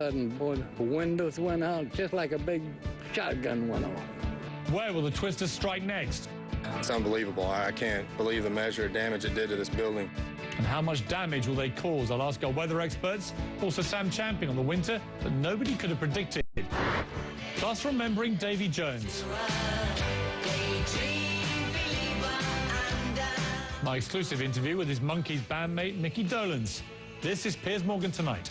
Sudden, boy, the windows went out just like a big shotgun went off. Where will the Twisters strike next? It's unbelievable. I can't believe the measure of damage it did to this building. And how much damage will they cause? I'll ask our weather experts. Also Sam Champion on the winter that nobody could have predicted. Plus remembering Davy Jones. My exclusive interview with his Monkees bandmate Micky Dolenz. This is Piers Morgan Tonight.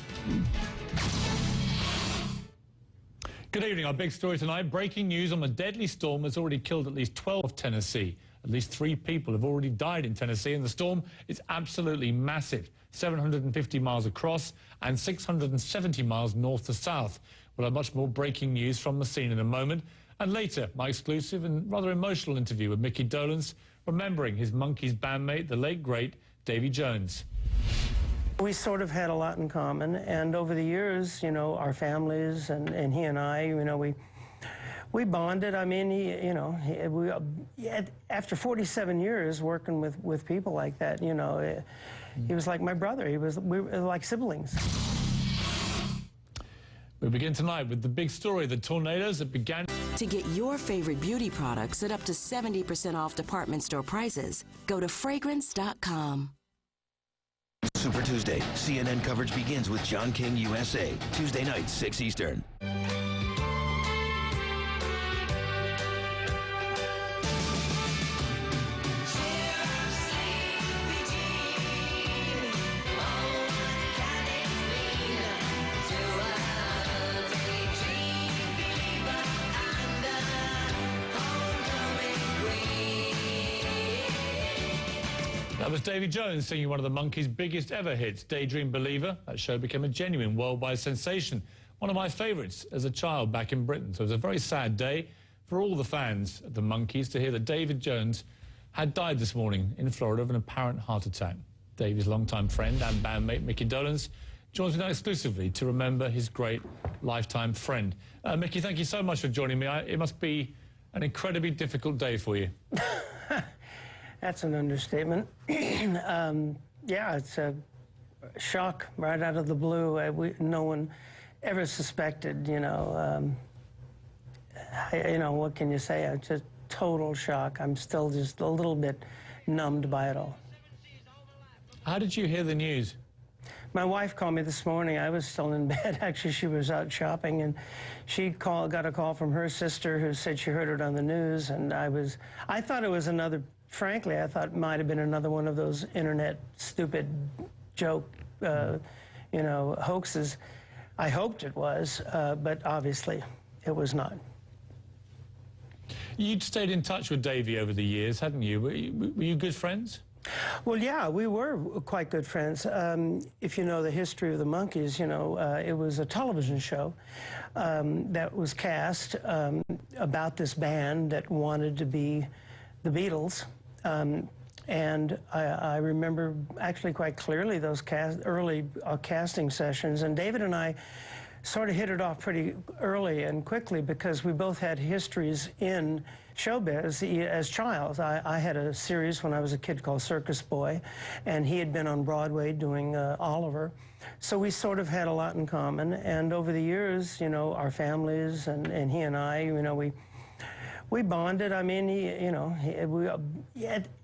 Good evening. Our big story tonight, breaking news on the deadly storm that's already killed at least 12 Tennessee. At least 3 people have already died in Tennessee, and the storm is absolutely massive, 750 miles across and 670 miles north to south. We'll have much more breaking news from the scene in a moment. And later, my exclusive and rather emotional interview with Micky Dolenz, remembering his Monkees bandmate, the late, great Davy Jones. We sort of had a lot in common, and over the years, you know, our families and he and I, you know, we bonded. I mean, after 47 years working with people like that, you know, he was like my brother. We were like siblings. We begin tonight with the big story, the tornadoes that began. To get your favorite beauty products at up to 70% off department store prices, go to fragrance.com. Super Tuesday. CNN coverage begins with John King USA. Tuesday night, 6 Eastern. That was Davy Jones singing one of the Monkees' biggest ever hits, Daydream Believer. That show became a genuine worldwide sensation. One of my favourites as a child back in Britain. So it was a very sad day for all the fans of the Monkees to hear that Davy Jones had died this morning in Florida of an apparent heart attack. Davy's longtime friend and bandmate Micky Dolenz joins me now exclusively to remember his great lifetime friend. Micky, thank you so much for joining me. It must be an incredibly difficult day for you. That's an understatement. Yeah, it's a shock right out of the blue. No one ever suspected, you know. What can you say? It's just total shock. I'm still just a little bit numbed by it all. How did you hear the news? My wife called me this morning. I was still in bed. Actually, she was out shopping, and she got a call from her sister who said she heard it on the news, and I thought it was another. Frankly, I thought it might have been another one of those internet stupid joke, hoaxes. I hoped it was, but obviously it was not. You'd stayed in touch with Davy over the years, hadn't you? Were you good friends? Well, yeah, we were quite good friends. If you know the history of the Monkees, you know, it was a television show that was cast about this band that wanted to be the Beatles. And I remember actually quite clearly those early casting sessions. And David and I sort of hit it off pretty early and quickly because we both had histories in showbiz as childs. I had a series when I was a kid called Circus Boy, and he had been on Broadway doing Oliver. So we sort of had a lot in common. And over the years, you know, our families and he and I, you know, we bonded. I mean,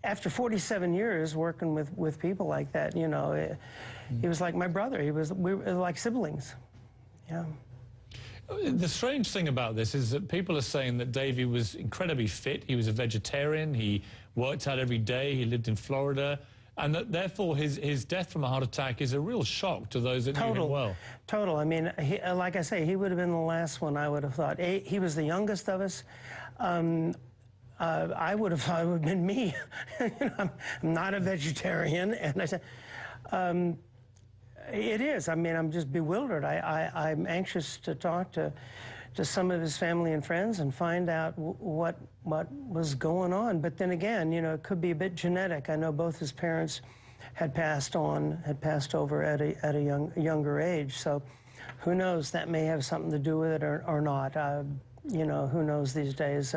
after 47 years working with people like that, you know, he was like my brother. We were like siblings. Yeah. The strange thing about this is that people are saying that Davy was incredibly fit. He was a vegetarian. He worked out every day. He lived in Florida. And that therefore his death from a heart attack is a real shock to those that knew him well. Total. I mean, like I say, he would have been the last one I would have thought. He was the youngest of us. I would have thought it would have been me. You know, I'm not a vegetarian. And I said, it is. I mean, I'm just bewildered. I'm anxious to talk to some of his family and friends and find out what was going on. But then again, you know, it could be a bit genetic. I know both his parents had passed over at a younger age. So who knows? That may have something to do with it or not. You know, who knows these days?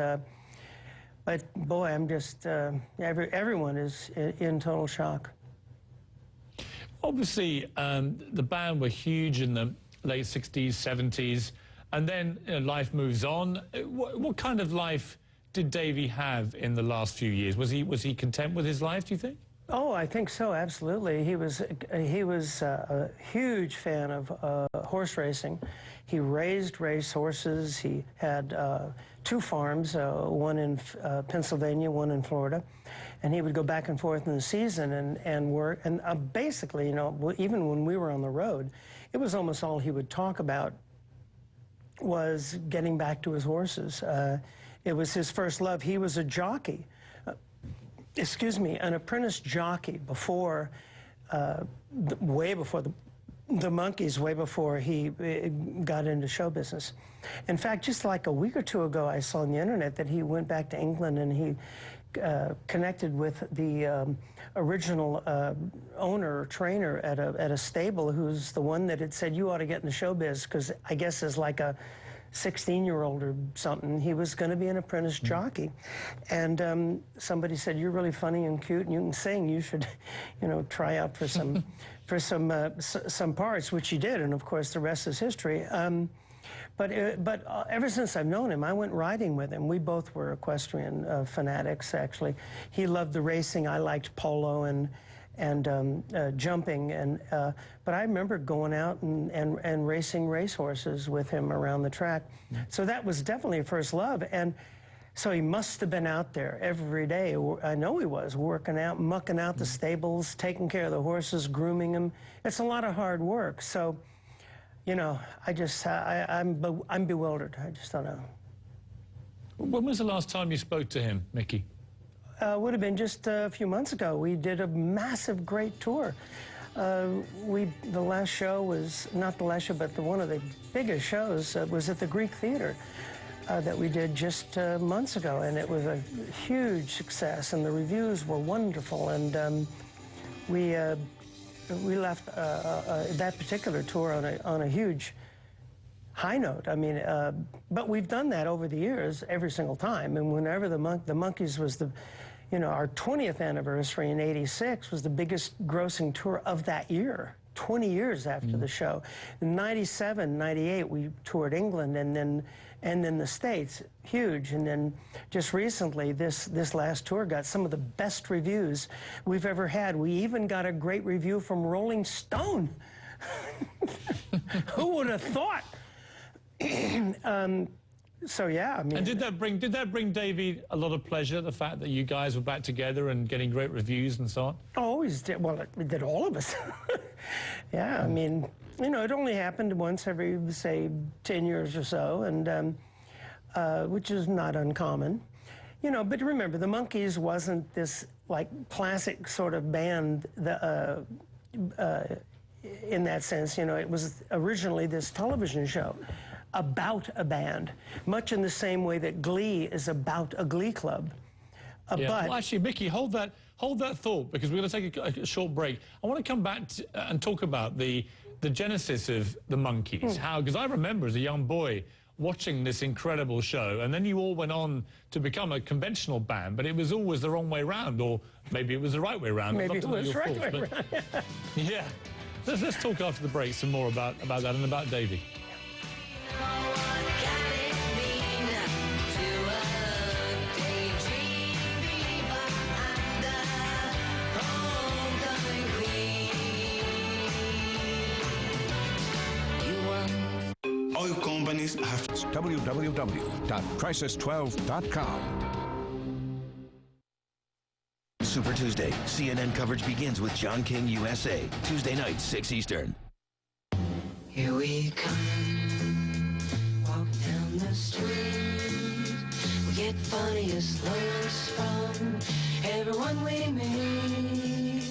But boy, I'm just everyone is in total shock. Obviously, the band were huge in the late 60s, 70s, and then life moves on. What kind of life did Davy have in the last few years? Was he content with his life, do you think? Oh, I think so, absolutely. He was a huge fan of horse racing. He raised race horses. He had 2 farms, one in Pennsylvania, one in Florida, and he would go back and forth in the season and work. And basically, even when we were on the road, it was almost all he would talk about was getting back to his horses. It was his first love. He was a jockey. An apprentice jockey before, way before the Monkees, way before he got into show business. In fact, just like a week or 2 ago, I saw on the internet that he went back to England and he connected with the original owner or trainer at a stable, who's the one that had said, you ought to get in the show biz, because I guess as like a 16-year-old or something, he was going to be an apprentice jockey. And somebody said, you're really funny and cute and you can sing, you should, try out for some some parts, which he did, and of course the rest is history. But ever since I've known him, I went riding with him. We both were equestrian fanatics, actually. He loved the racing. I liked polo and jumping, but I remember going out and racing racehorses with him around the track. So that was definitely a first love, and so he must have been out there every day. I know he was working out, mucking out the stables, taking care of the horses, grooming them. It's a lot of hard work. So, I'm bewildered. I just don't know. When was the last time you spoke to him, Micky? Would have been just a few months ago. We did a massive, great tour. The last show was, not the last show, but one of the biggest shows was at the Greek Theater that we did just months ago, and it was a huge success, and the reviews were wonderful, and we left that particular tour on a huge high note. I mean, but we've done that over the years every single time, and whenever the Monkees was our 20th anniversary in '86 was the biggest grossing tour of that year, 20 years after the show. In '97, '98, we toured England and then the States, huge. And then just recently, this last tour got some of the best reviews we've ever had. We even got a great review from Rolling Stone. Who would have thought? So yeah, I mean. And did that bring Davy a lot of pleasure, the fact that you guys were back together and getting great reviews and so on? Always did. Well, it did all of us. Yeah, I mean, it only happened once every, say, 10 years or so, and which is not uncommon. But remember, the Monkees wasn't this like classic sort of band in that sense. It was originally this television show about a band, much in the same way that Glee is about a glee club. Yeah. Well, actually, Micky, hold that thought, because we're going to take a short break. I want to come back and talk about the genesis of the Monkees. Because I remember as a young boy watching this incredible show, and then you all went on to become a conventional band, but it was always the wrong way round, or maybe it was the right way round. Maybe it was the right way round. Yeah. Let's talk after the break some more about that and about Davy. Oil companies have www.crisis12.com. Super Tuesday. CNN coverage begins with John King USA. Tuesday night, 6 Eastern. Here we come, walk down the street. We get funniest looks from everyone we meet.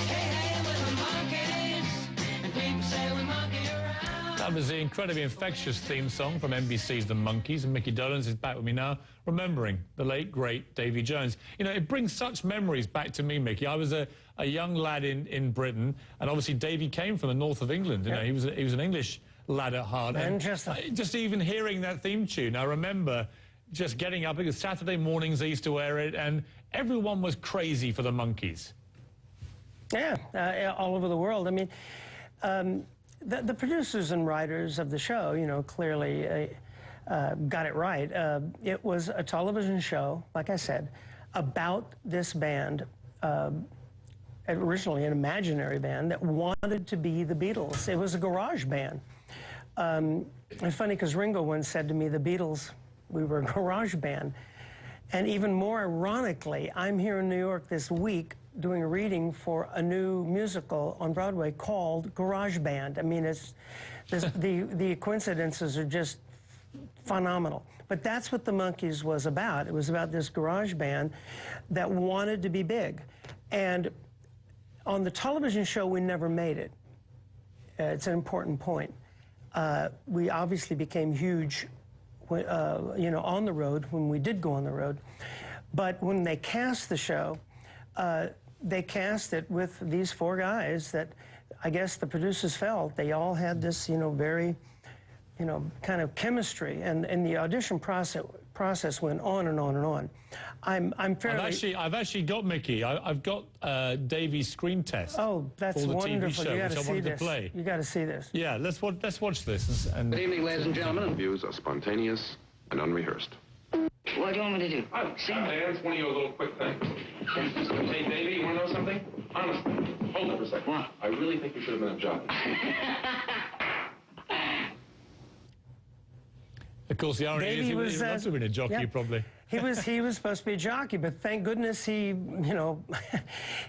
Hey, hey, we're the Monkees, and people say we monkey around. That was the incredibly infectious theme song from NBC's The Monkees, and Micky Dolenz is back with me now, remembering the late, great Davy Jones. It brings such memories back to me, Micky. I was a young lad in Britain, and obviously Davy came from the north of England. He was an English lad at heart. Manchester. And just even hearing that theme tune, I remember just getting up, because Saturday mornings they used to wear it, and everyone was crazy for the Monkees. Yeah, all over the world. I mean, the producers and writers of the show, you know, clearly got it right. It was a television show, like I said, about this band, originally an imaginary band that wanted to be the Beatles. It was a garage band. It's funny because Ringo once said to me, the Beatles, we were a garage band. And even more ironically, I'm here in New York this week doing a reading for a new musical on Broadway called Garage Band. I mean, the coincidences are just phenomenal. But that's what the Monkees was about. It was about this garage band that wanted to be big. And on the television show, we never made it. It's an important point. We obviously became huge, you know, on the road when we did go on the road. But when they cast the show, they cast it with these four guys that I guess the producers felt they all had this, you know, very, you know, kind of chemistry, and the audition process went on and on and on. I'm fairly. I've actually got Mickey. I've got Davy's screen test. Oh, that's for the wonderful! TV show, You got which to I see wanted this. to play. You got to see this. Yeah, let's watch this. And Good evening, ladies and gentlemen. Views are spontaneous and unrehearsed. What do you want me to do? Sing? It's one of your little quick things. Hey, Davey, you want to know something? Honestly, hold it for a second. What? I really think you should have been a jockey. of course, the irony is he would have been a jockey, yeah. probably. He was supposed to be a jockey, but thank goodness he, you know,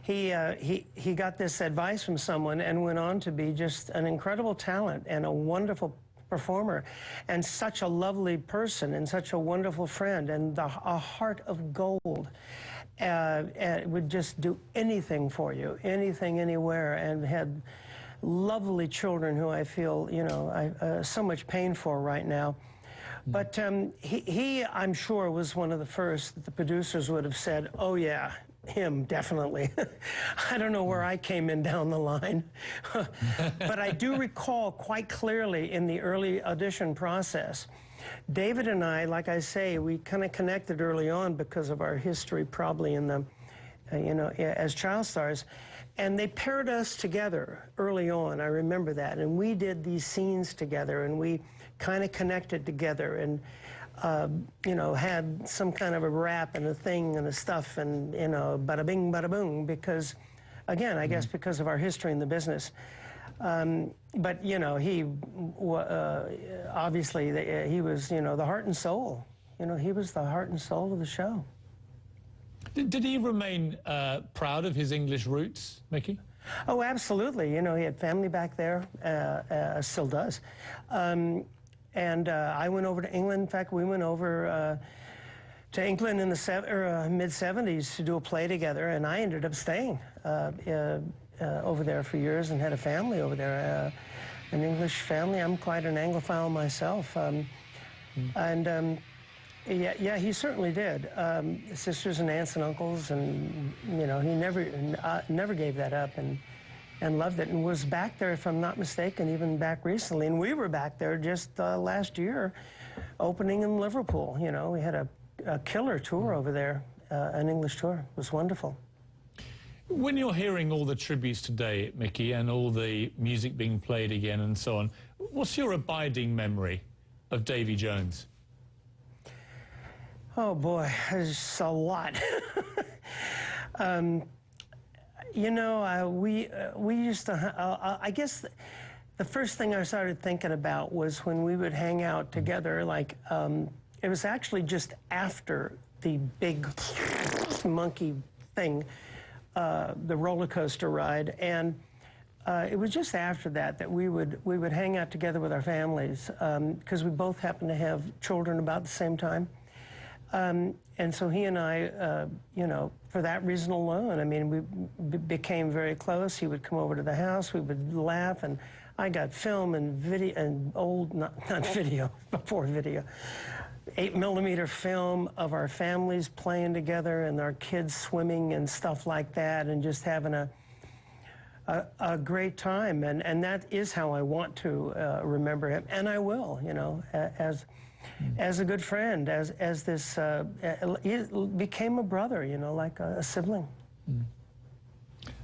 he got this advice from someone and went on to be just an incredible talent and a wonderful performer and such a lovely person and such a wonderful friend and a heart of gold. And would just do anything for you, anything, anywhere, and had lovely children who I feel, you know, so much pain for right now. But he, I'm sure, was one of the first that the producers would have said, oh, yeah, him, definitely. I don't know where I came in down the line. But I do recall quite clearly in the early audition process, David and I, like I say, we kind of connected early on because of our history probably in the, you know, as child stars. And they paired us together early on, I remember that. And we did these scenes together, and we kind of connected together and, you know, had some kind of a rap and a thing and a stuff and, you know, bada bing, bada boom, because, again, I guess because of our history in the business. But, you know, he, obviously, he was, you know, the heart and soul. You know, he was the heart and soul of the show. Did he remain proud of his English roots, Mickey? Oh, absolutely. You know, he had family back there, still does. And I went over to England. In fact, we went over to England in the mid-'70s to do a play together, and I ended up staying over there for years and had a family over there, an English family. I'm quite an Anglophile myself. Yeah, he certainly did. Sisters and aunts and uncles, and you know, he never gave that up, and loved it, and was back there, if I'm not mistaken, even back recently. And we were back there just last year, opening in Liverpool. You know, we had a killer tour over there, an English tour. It was wonderful. When you're hearing all the tributes today, Mickey, and all the music being played again and so on, what's your abiding memory of Davy Jones? Oh boy, there's a lot. You know, we used to. I guess the first thing I started thinking about was when we would hang out together. Like it was actually just after the big monkey thing, the roller coaster ride, and it was just after that we would hang out together with our families because we both happened to have children about the same time. And so he and I, you know, for that reason alone, I mean, we became very close. He would come over to the house, we would laugh, and I got film and video, and old, not video, before video, 8mm film of our families playing together and our kids swimming and stuff like that, and just having a great time. And that is how I want to remember him, and I will, you know, as a good friend, as this, he became a brother, you know, like a sibling.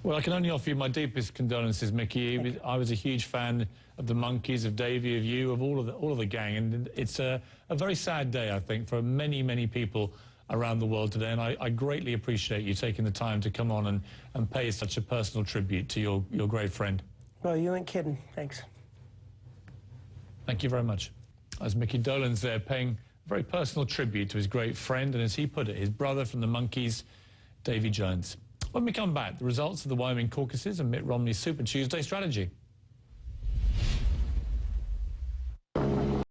Well, I can only offer you my deepest condolences, Mickey. I was a huge fan of the Monkees, of Davy, of you, of all of the gang, and it's a very sad day, I think, for many, many people around the world today, and I greatly appreciate you taking the time to come on and pay such a personal tribute to your great friend. Well, you ain't kidding. Thanks. Thank you very much. As Micky Dolenz there paying a very personal tribute to his great friend, and as he put it, his brother from the Monkees, Davy Jones. When we come back, the results of the Wyoming caucuses and Mitt Romney's Super Tuesday strategy.